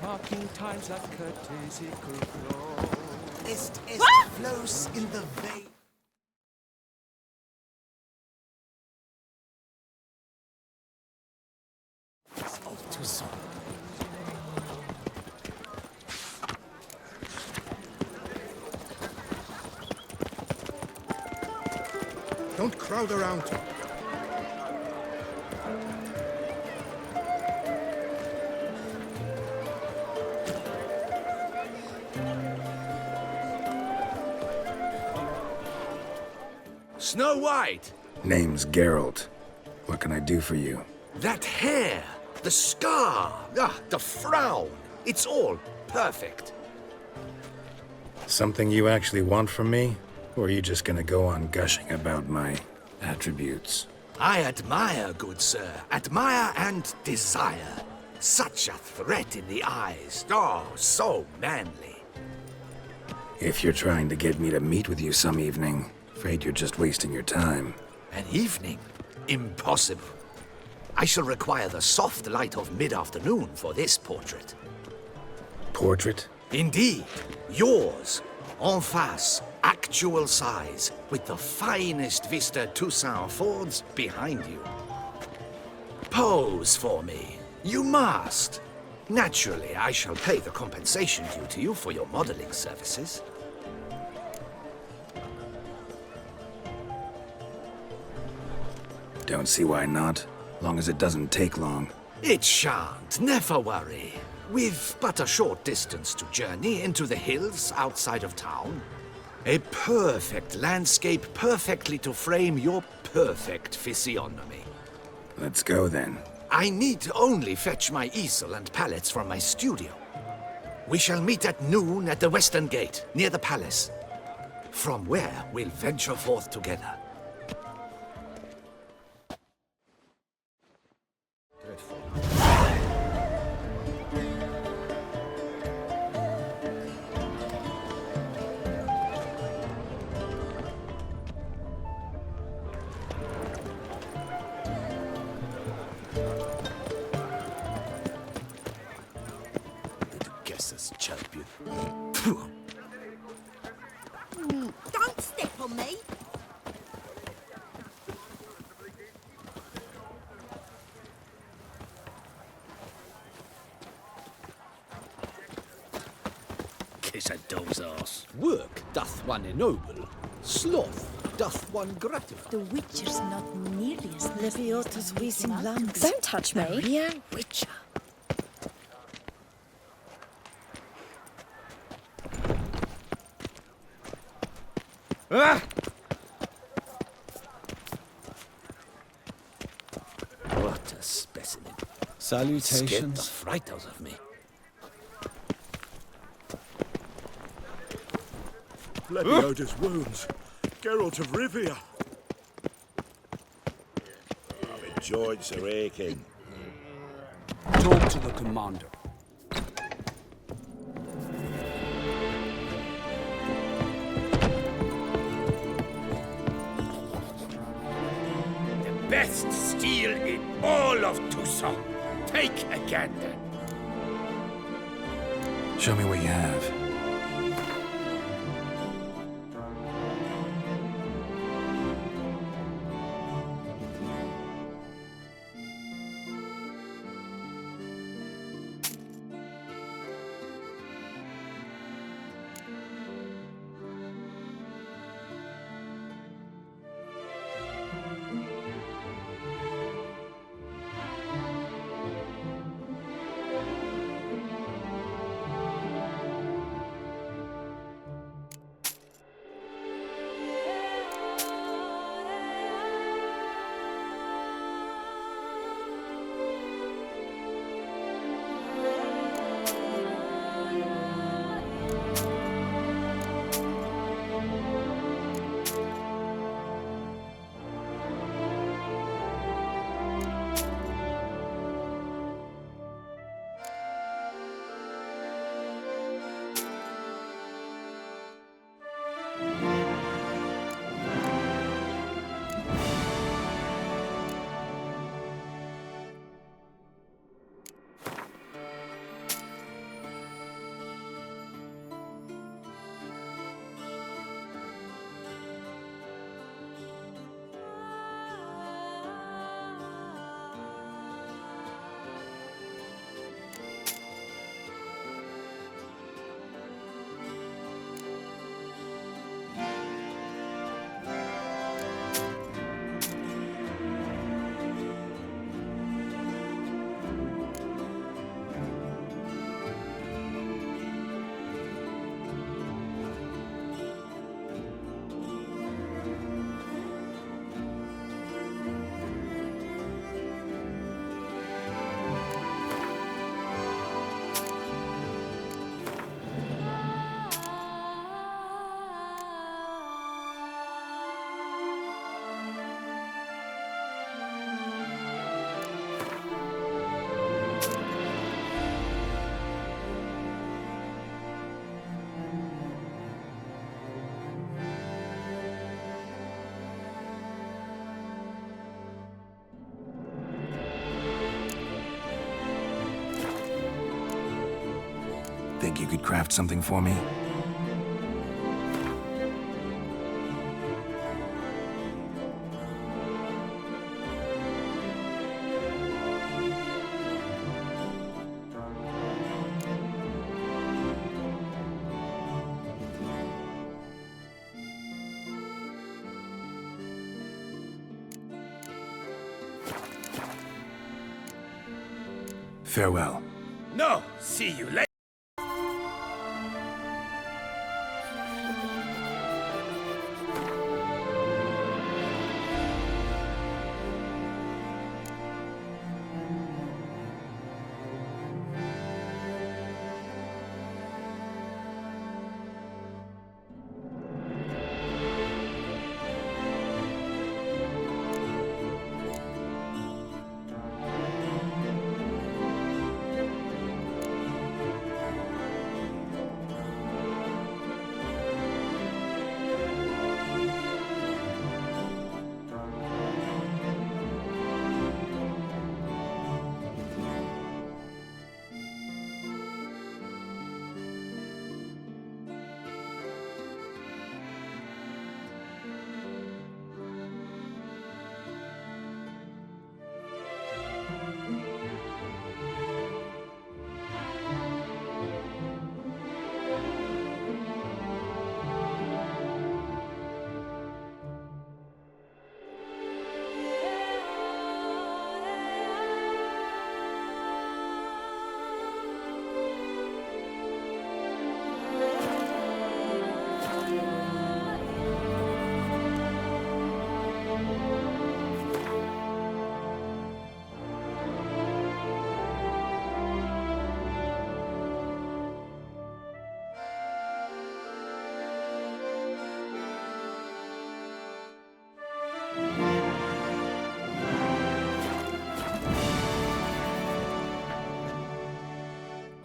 marking times that courtesy could flow. Est flows in the vein. Don't crowd around. Snow White! Name's Geralt. What can I do for you? That hair! The scar! The frown! It's all perfect. Something you actually want from me? Or are you just gonna go on gushing about my attributes? I admire, good sir. Admire and desire. Such a threat in the eyes. Oh, so manly. If you're trying to get me to meet with you some evening, afraid you're just wasting your time. An evening? Impossible. I shall require the soft light of mid-afternoon for this portrait. Portrait? Indeed. Yours. En face. Actual size. With the finest vista Toussaint affords behind you. Pose for me. You must. Naturally, I shall pay the compensation due to you for your modeling services. Don't see why not. Long as it doesn't take long. It shan't, never worry. We've but a short distance to journey into the hills outside of town. A perfect landscape perfectly to frame your perfect physiognomy. Let's go then. I need only fetch my easel and palettes from my studio. We shall meet at noon at the western gate, near the palace. From where we'll venture forth together. Champion. Don't step on me! Kiss a dog's ass. Work doth one ennoble. Sloth doth one gratify. The Witcher's not nearly as Leviota's wheezing lungs. Don't touch me. Real Witcher. Ah! What a specimen. Scared the Salutations. fright out of me. Leviota's wounds. Geralt of Rivia. My joints are aching. Talk to the commander. Best steel in all of Toussaint. Take a gander. Show me what you have. Think you could craft something for me? Farewell. No, see you later.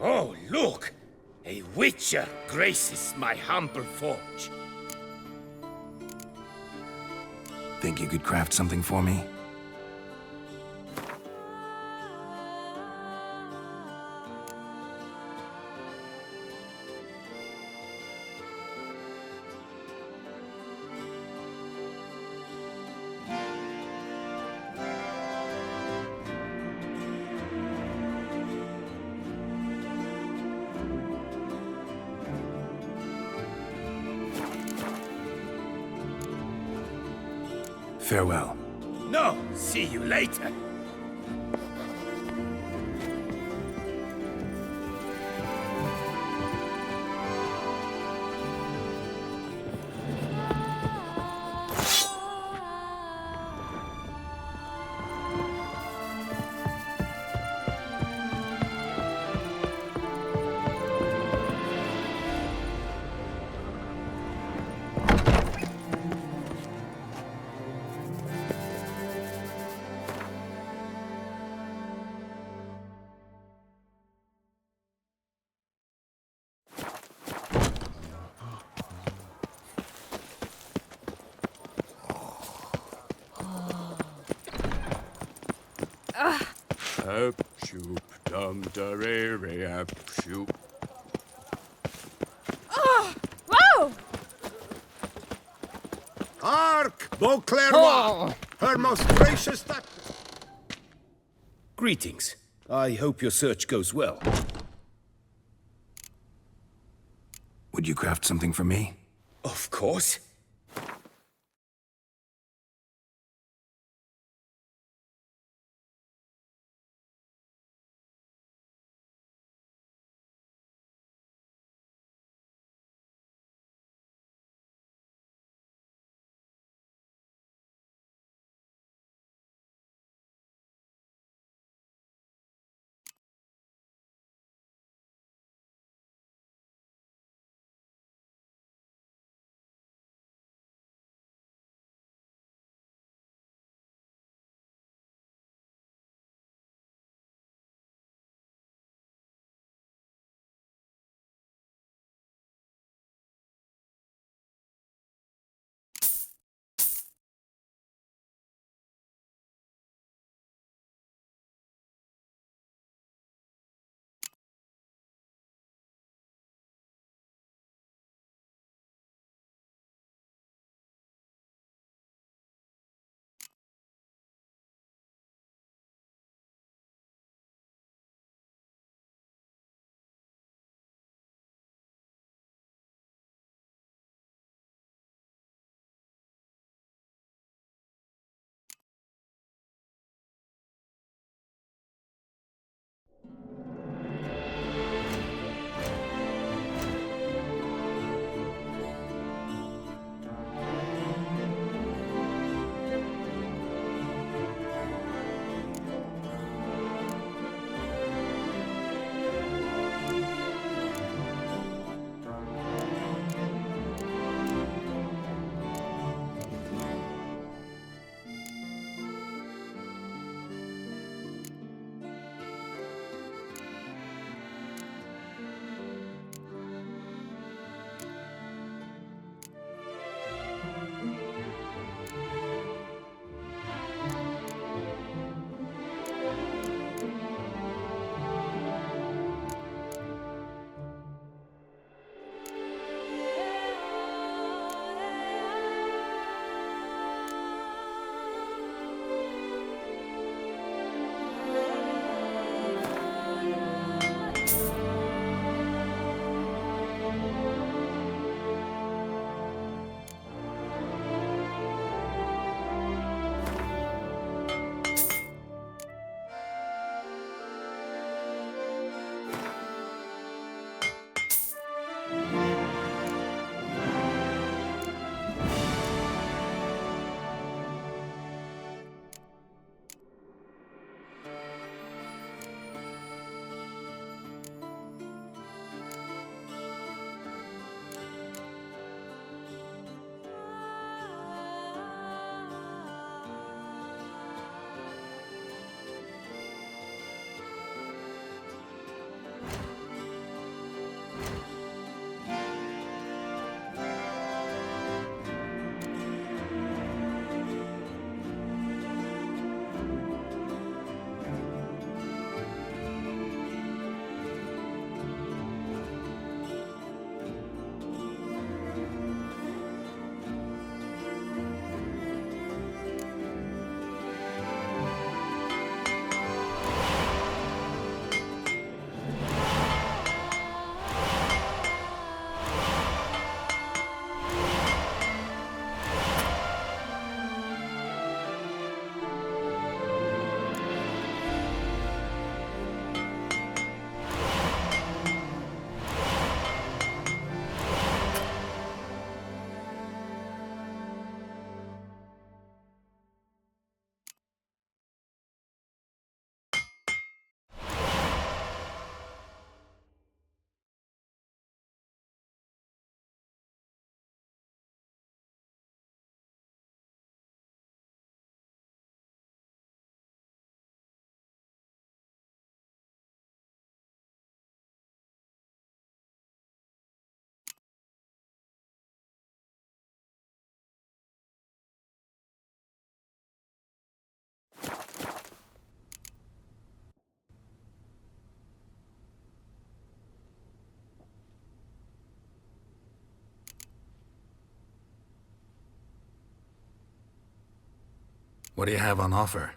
Oh, look! A witcher graces my humble forge. Think you could craft something for me? Farewell. No, see you later. Up, shoop, dum, da, re, re, up, shoop. Whoa! Hark, Beauclerc! Her most gracious Greetings. I hope your search goes well. Would you craft something for me? Of course. What do you have on offer?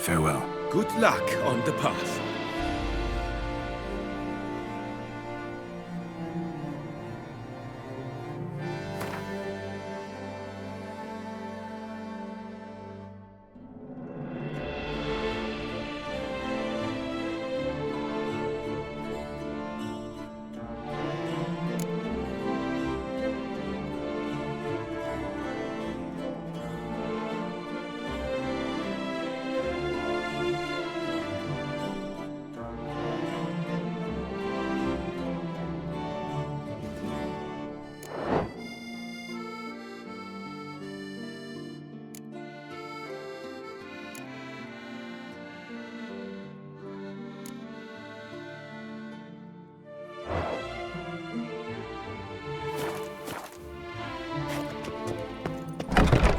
Farewell. Good luck on the path.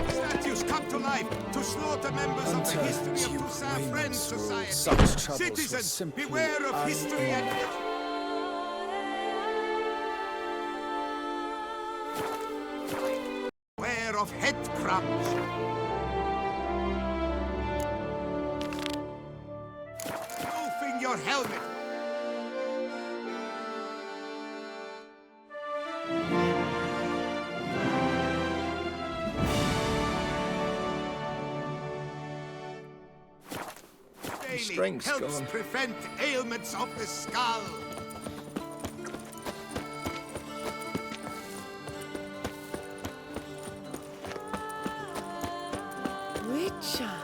Statues come to life to slaughter members of the History of PASAR Friends Society. Citizens, beware of history and... Beware of head crumbs. Roofing your helmet. Strength's helps gone. prevent ailments of the skull. Witcher.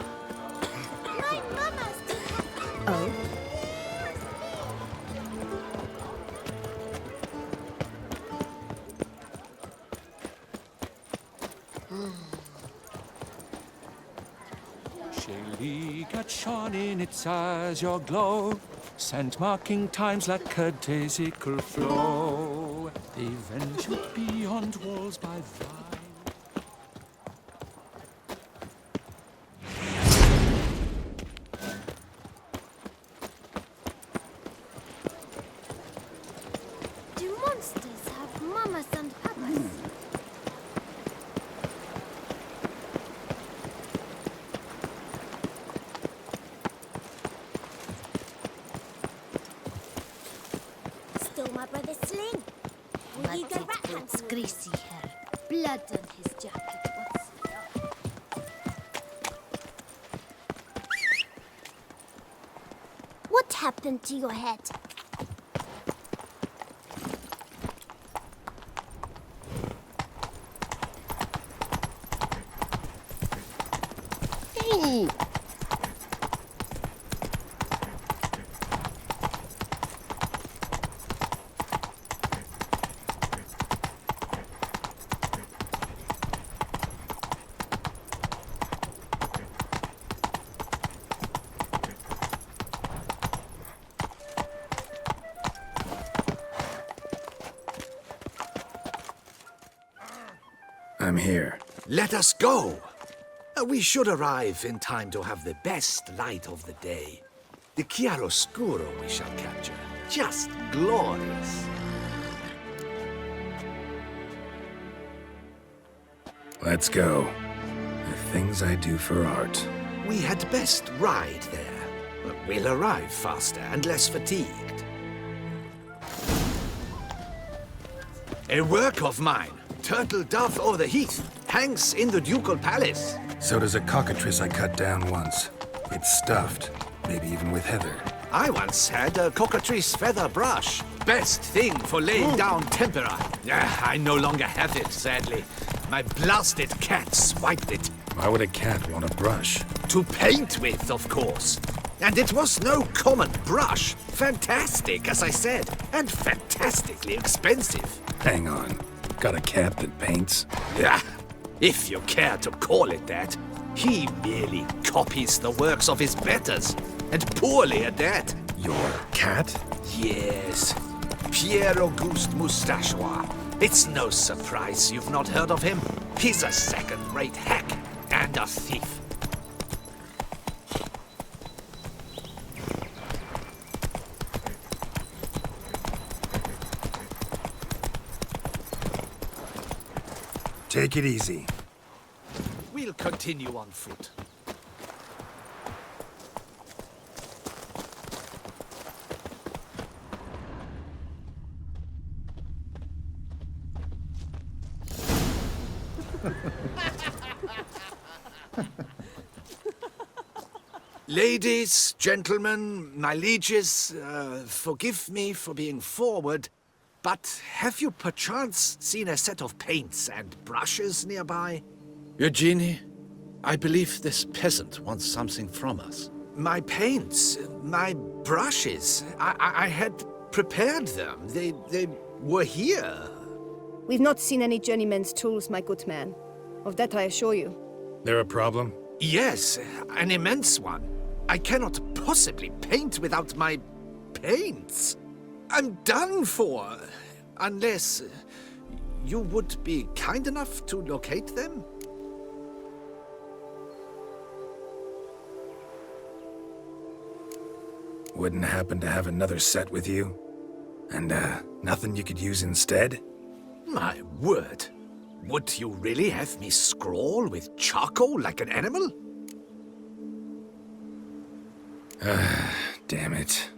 My mama's Oh? Shady got shone in its azure glow, scent marking times like a daisical flow. They ventured beyond walls by vine. stole my brother's sling. Will you go back It's greasy hair. Blood on his jacket. What happened to your head? I'm here. Let us go! We should arrive in time to have the best light of the day. The chiaroscuro we shall capture. Just glorious. Let's go. The things I do for art. We had best ride there. We'll arrive faster and less fatigued. A work of mine. Turtle dove o'er the heath. Hangs in the ducal palace. So does a cockatrice I cut down once. It's stuffed, maybe even with heather. I once had a cockatrice feather brush. Best thing for laying down tempera. I no longer have it, sadly. My blasted cat swiped it. Why would a cat want a brush? To paint with, of course. And it was no common brush. Fantastic, as I said, and fantastically expensive. Hang on. Got a cat that paints? Yeah, if you care to call it that. He merely copies the works of his betters, and poorly at that. Your cat? Yes, Pierre-Auguste Moustachois. It's no surprise you've not heard of him. He's a second-rate hack and a thief. Take it easy. We'll continue on foot. Ladies, gentlemen, my lieges, forgive me for being forward, but have you perchance seen a set of paints and brushes nearby? Eugenie, I believe this peasant wants something from us. My paints, my brushes, I had prepared them. They were here. We've not seen any journeyman's tools, my good man. Of that I assure you. There a problem? Yes, an immense one. I cannot possibly paint without my paints. I'm done for. Unless you would be kind enough to locate them? Wouldn't happen to have another set with you? And, nothing you could use instead? My word. Would you really have me scrawl with charcoal like an animal? Damn it.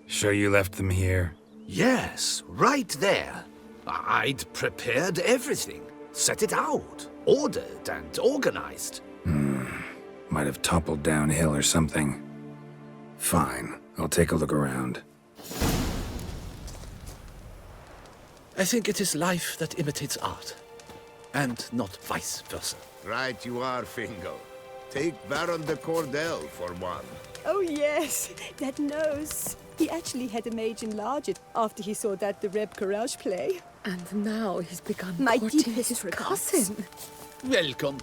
Sure you left them here? Yes, right there. I'd prepared everything. Set it out. Ordered and organized. Might have toppled downhill or something. Fine. I'll take a look around. I think it is life that imitates art, and not vice versa. Right you are, Fingal. Take Baron de Cordel for one. Oh yes, that nose. He actually had a mage enlarge it after he saw that the Reb Courage play. And now he's begun My courting deepest his regards. cousin. Welcome.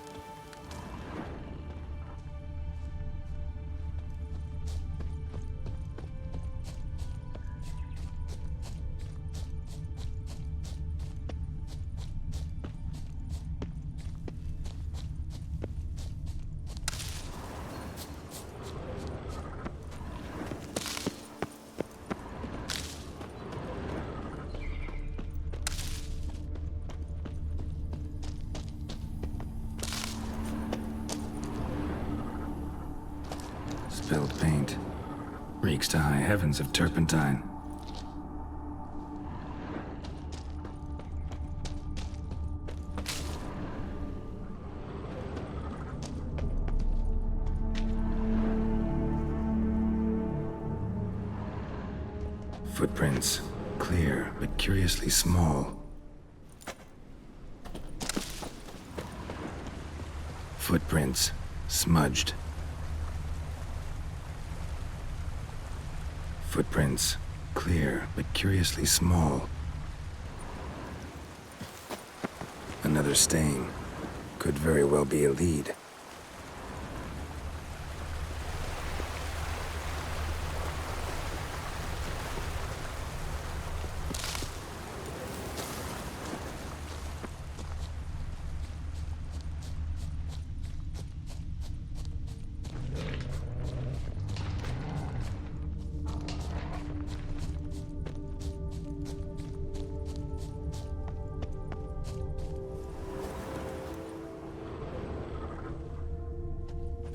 Spilled paint. Reeks to high heavens of turpentine. Footprints. Clear, but curiously small. Footprints. Smudged. Footprints. Clear, but curiously small. Another stain. Could very well be a lead.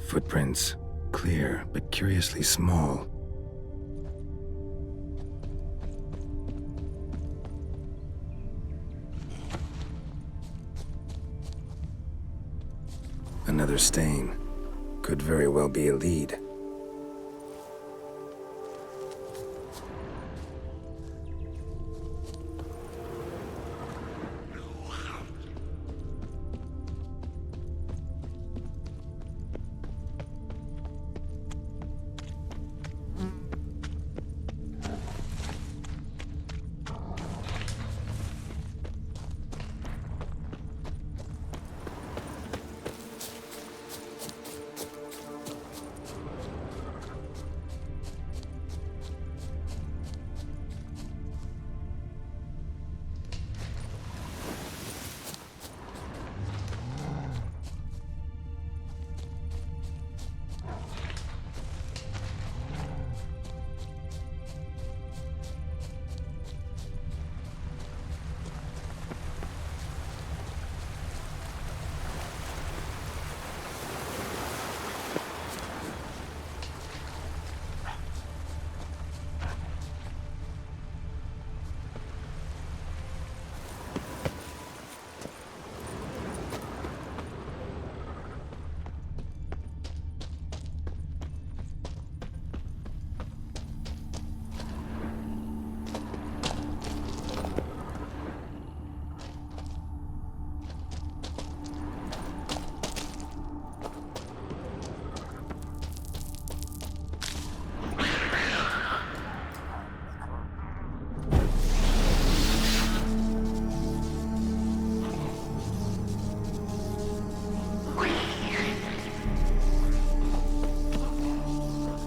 Footprints. Clear, but curiously small. Another stain. Could very well be a lead.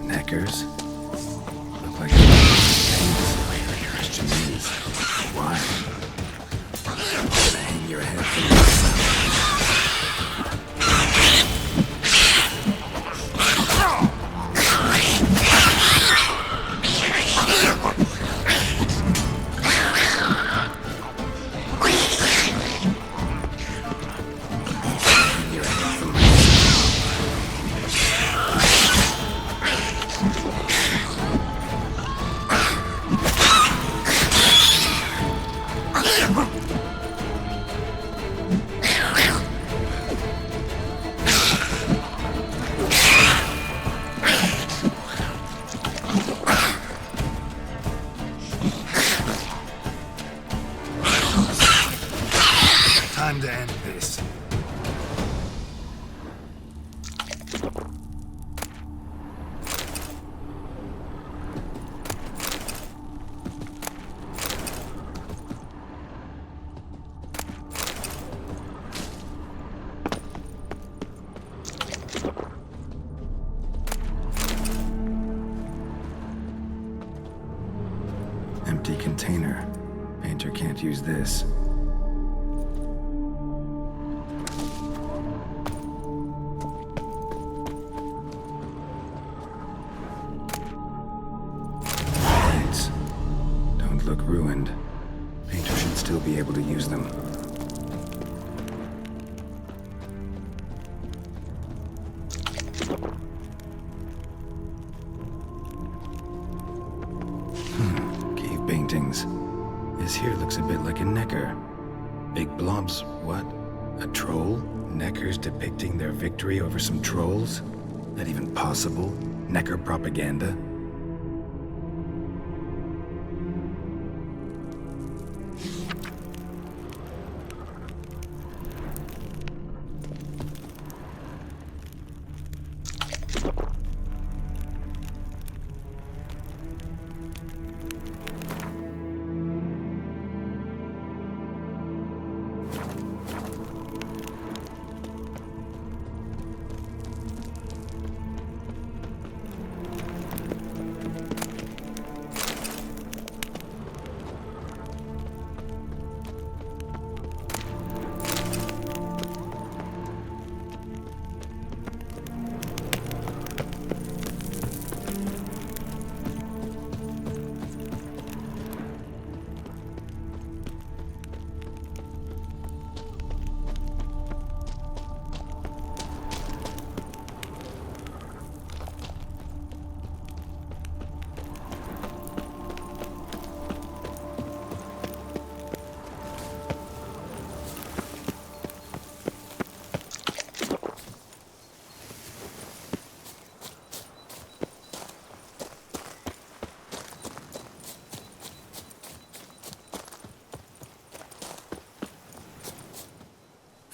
Neckers. Look like the question is, why? Gonna hang your head from the time to end this. Empty container. Painter can't use this. Lights. Don't look ruined. Painter should still be able to use them. Cave paintings. This here looks a bit like a necker. Big blobs, what? A troll? Neckers depicting their victory over some trolls? That even possible? Necker propaganda?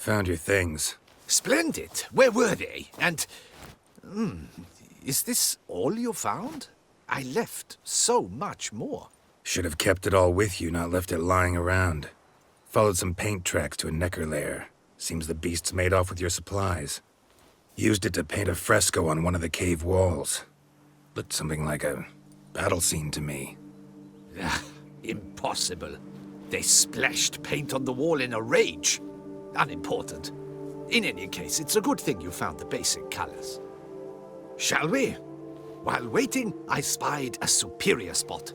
Found your things. Splendid. Where were they? And... is this all you found? I left so much more. Should have kept it all with you, not left it lying around. Followed some paint tracks to a necker lair. Seems the beast's made off with your supplies. Used it to paint a fresco on one of the cave walls. Looked something like a battle scene to me. Impossible. They splashed paint on the wall in a rage. Unimportant. In any case, it's a good thing you found the basic colors. Shall we? While waiting, I spied a superior spot.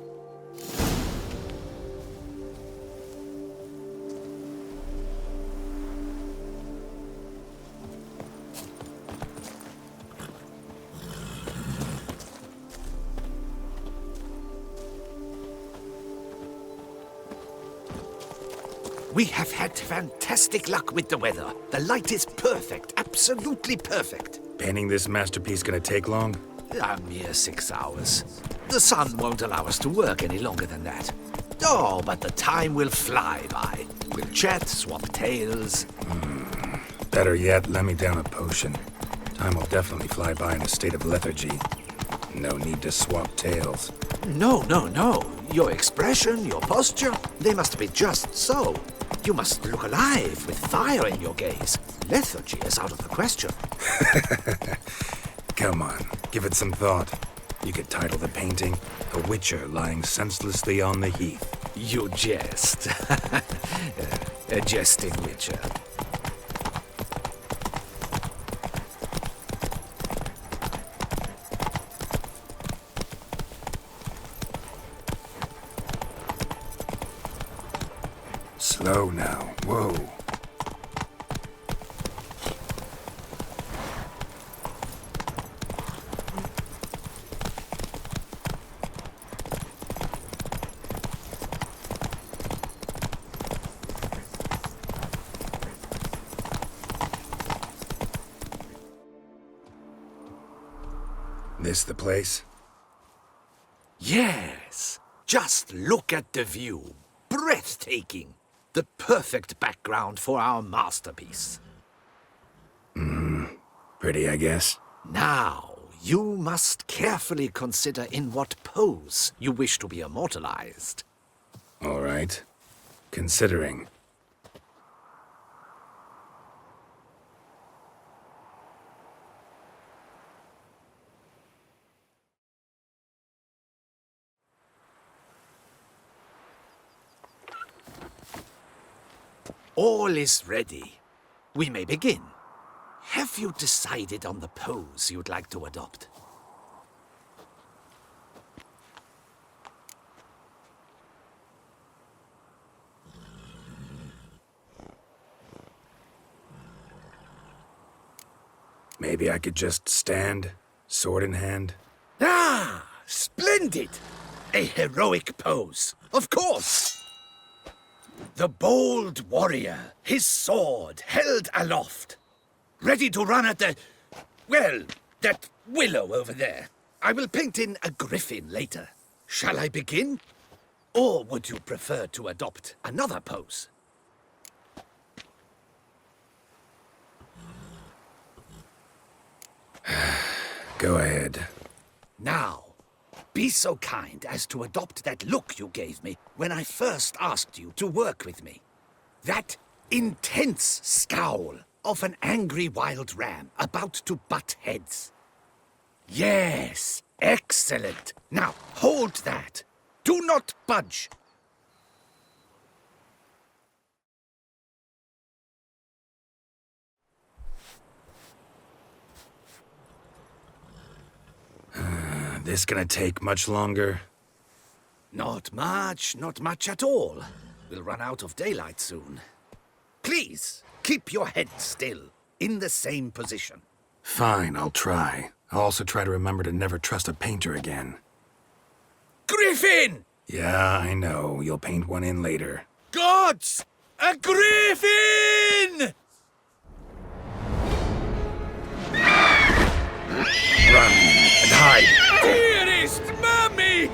We have had fantastic luck with the weather. The light is perfect, absolutely perfect. Painting this masterpiece gonna take long? A mere 6 hours. The sun won't allow us to work any longer than that. Oh, but the time will fly by. We'll chat, swap tales. Better yet, let me down a potion. Time will definitely fly by in a state of lethargy. No need to swap tales. No. Your expression, your posture, they must be just so. You must look alive with fire in your gaze. Lethargy is out of the question. Come on, give it some thought. You could title the painting, A Witcher Lying Senselessly on the Heath. You jest. A jesting witcher. Slow now, whoa. This the place? Yes. Just look at the view. Breathtaking. The perfect background for our masterpiece. Pretty, I guess. Now, you must carefully consider in what pose you wish to be immortalized. All right. Considering. All is ready. We may begin. Have you decided on the pose you'd like to adopt? Maybe I could just stand, sword in hand. Ah, splendid! A heroic pose, of course! The bold warrior, his sword held aloft, ready to run at that willow over there. I will paint in a griffin later. Shall I begin? Or would you prefer to adopt another pose? Go ahead. Now, be so kind as to adopt that look you gave me when I first asked you to work with me. That intense scowl of an angry wild ram about to butt heads. Yes, excellent. Now, hold that. Do not budge. This gonna take much longer? Not much at all. We'll run out of daylight soon. Please, keep your head still, in the same position. Fine, I'll try. I'll also try to remember to never trust a painter again. Griffin! Yeah, I know. You'll paint one in later. Gods! A griffin! Run and hide! Dearest Mummy!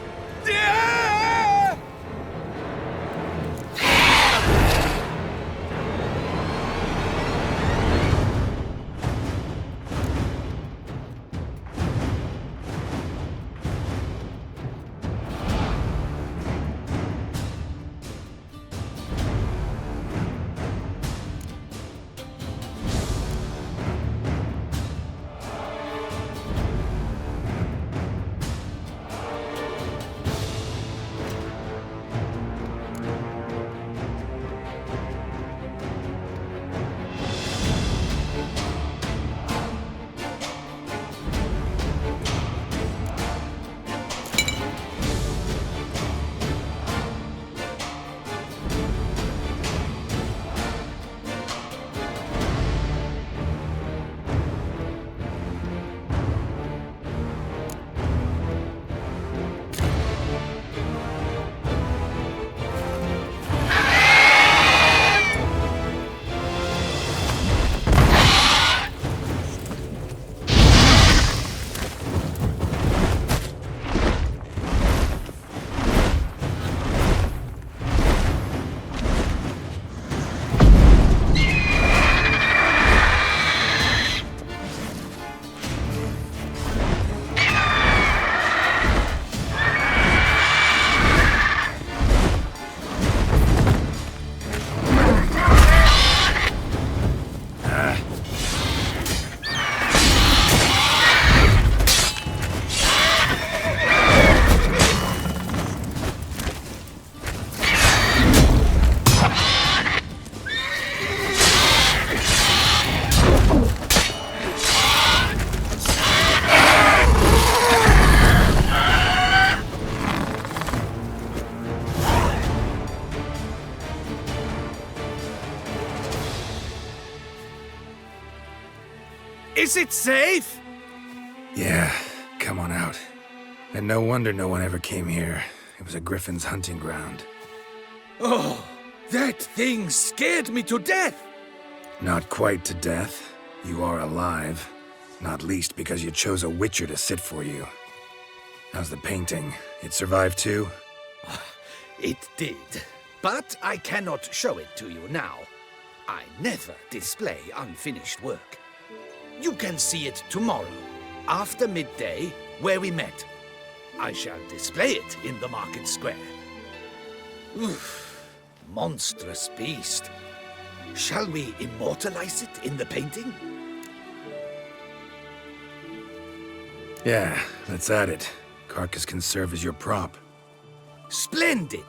Is it safe? Yeah, come on out. And no wonder no one ever came here. It was a griffin's hunting ground. Oh, that thing scared me to death. Not quite to death. You are alive. Not least because you chose a witcher to sit for you. How's the painting? It survived too? It did. But I cannot show it to you now. I never display unfinished work. You can see it tomorrow, after midday, where we met. I shall display it in the market square. Oof, monstrous beast. Shall we immortalize it in the painting? Yeah, let's add it. Carcass can serve as your prop. Splendid!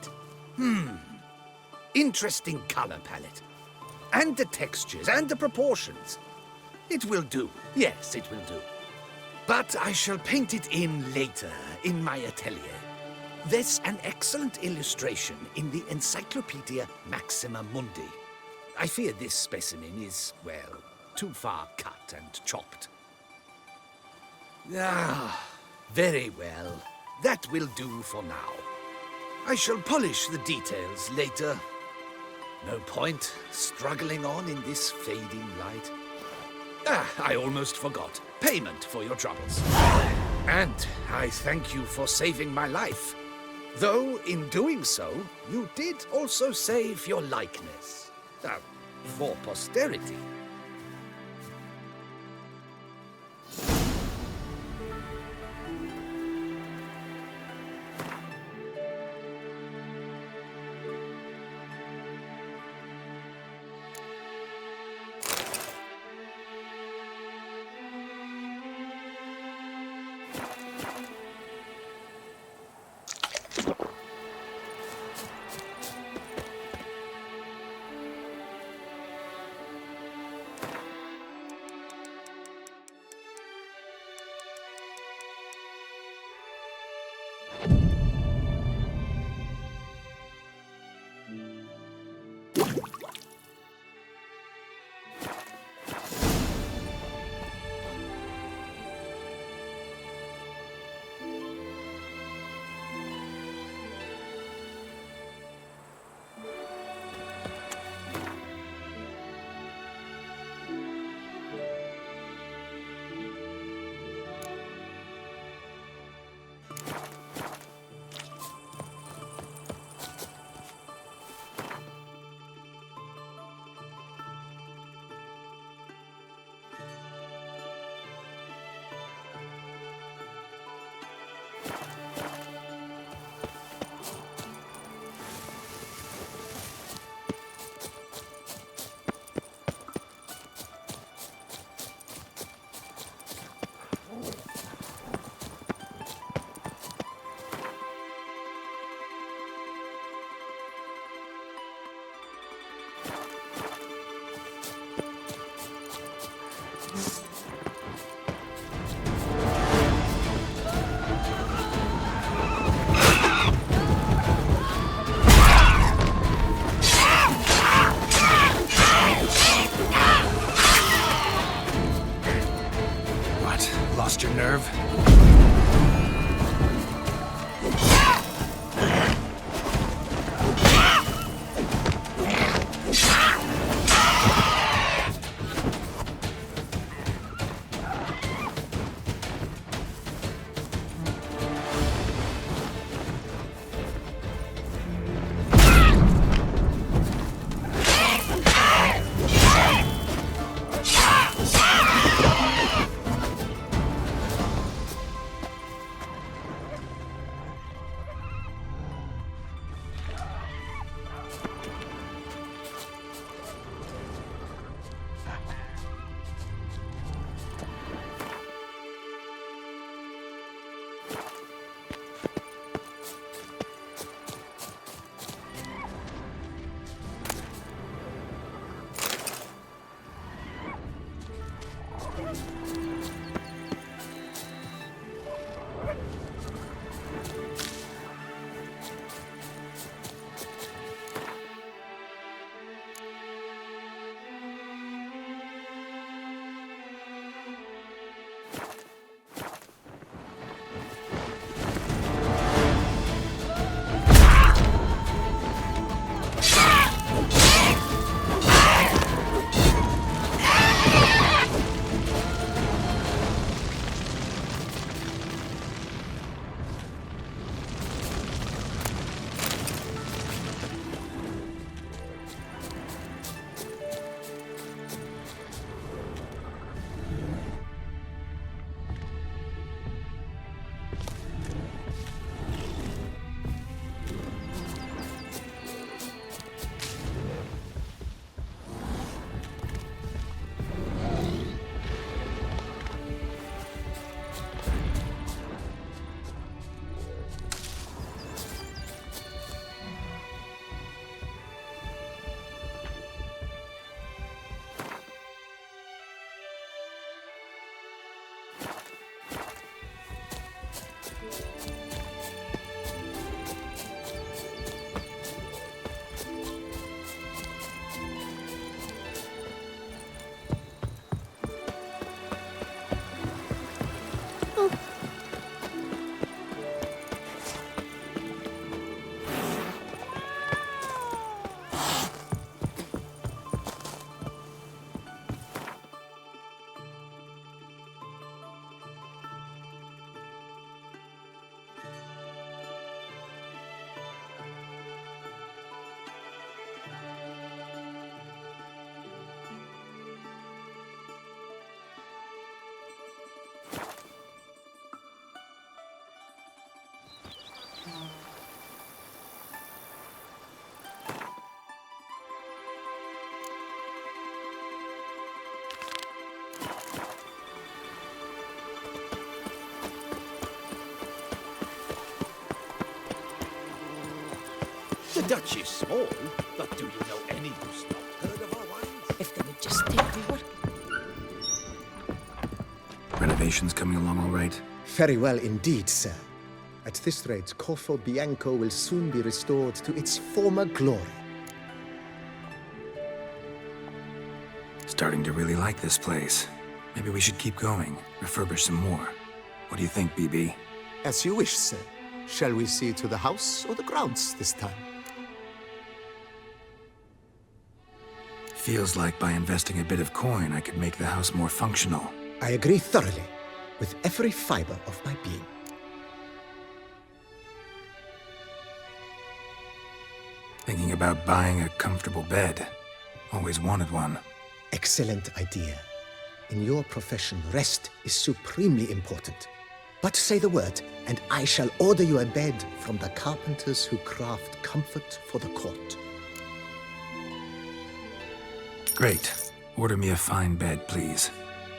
Interesting color palette. And the textures and the proportions. It will do. Yes, it will do. But I shall paint it in later, in my atelier. There's an excellent illustration in the Encyclopedia Maxima Mundi. I fear this specimen is, well, too far cut and chopped. Ah, very well. That will do for now. I shall polish the details later. No point struggling on in this fading light. Ah, I almost forgot. Payment for your troubles. And I thank you for saving my life. Though, in doing so, you did also save your likeness. For posterity. The Dutch is small, but do you know any who's not heard of our wines? If they would just take to work. Renovations coming along all right? Very well indeed, sir. At this rate, Corfo Bianco will soon be restored to its former glory. Starting to really like this place. Maybe we should keep going, refurbish some more. What do you think, BB? As you wish, sir. Shall we see to the house or the grounds this time? Feels like by investing a bit of coin, I could make the house more functional. I agree thoroughly, with every fiber of my being. Thinking about buying a comfortable bed. Always wanted one. Excellent idea. In your profession, rest is supremely important. But say the word, and I shall order you a bed from the carpenters who craft comfort for the court. Great. Order me a fine bed, please.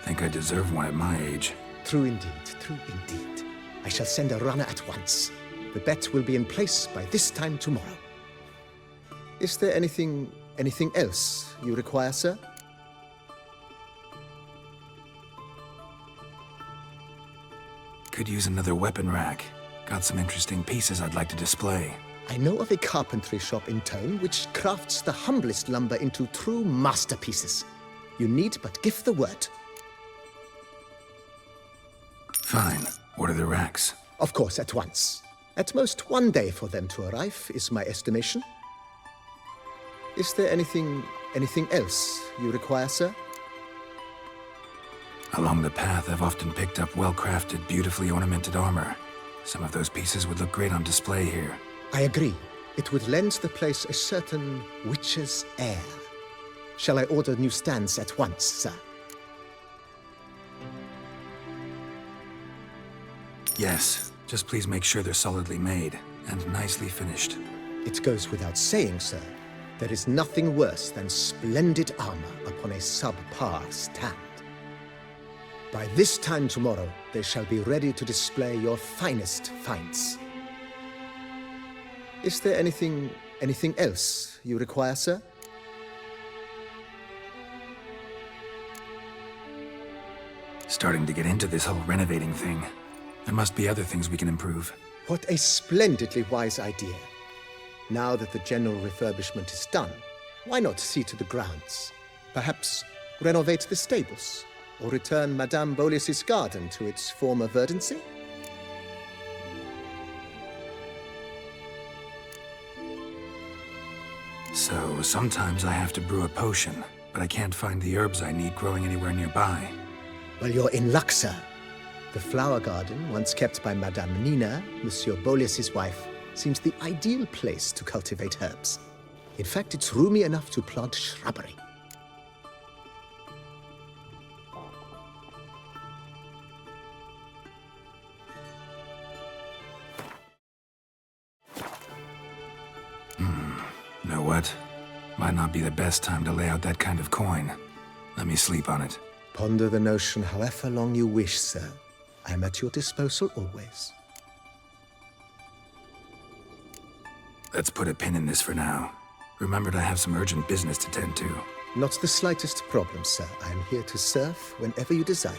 Think I deserve one at my age. True indeed, true indeed. I shall send a runner at once. The bet will be in place by this time tomorrow. Is there anything else you require, sir? Could use another weapon rack. Got some interesting pieces I'd like to display. I know of a carpentry shop in town which crafts the humblest lumber into true masterpieces. You need but give the word. Fine. Order the racks. Of course, at once. At most 1 day for them to arrive, is my estimation. Is there anything else you require, sir? Along the path, I've often picked up well-crafted, beautifully ornamented armor. Some of those pieces would look great on display here. I agree. It would lend the place a certain witch's air. Shall I order new stands at once, sir? Yes. Just please make sure they're solidly made and nicely finished. It goes without saying, sir. There is nothing worse than splendid armor upon a subpar stand. By this time tomorrow, they shall be ready to display your finest finds. Is there anything else you require, sir? Starting to get into this whole renovating thing. There must be other things we can improve. What a splendidly wise idea. Now that the general refurbishment is done, why not see to the grounds? Perhaps renovate the stables, or return Madame Bolis's garden to its former verdancy? So, sometimes I have to brew a potion, but I can't find the herbs I need growing anywhere nearby. Well, you're in luck, sir. The flower garden, once kept by Madame Nina, Monsieur Bolis's wife, seems the ideal place to cultivate herbs. In fact, it's roomy enough to plant shrubbery. Know what? Might not be the best time to lay out that kind of coin. Let me sleep on it. Ponder the notion however long you wish, sir. I'm at your disposal always. Let's put a pin in this for now. Remembered I have some urgent business to tend to. Not the slightest problem, sir. I am here to serve whenever you desire.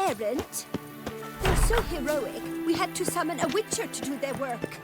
errand. They're so heroic, we had to summon a witcher to do their work.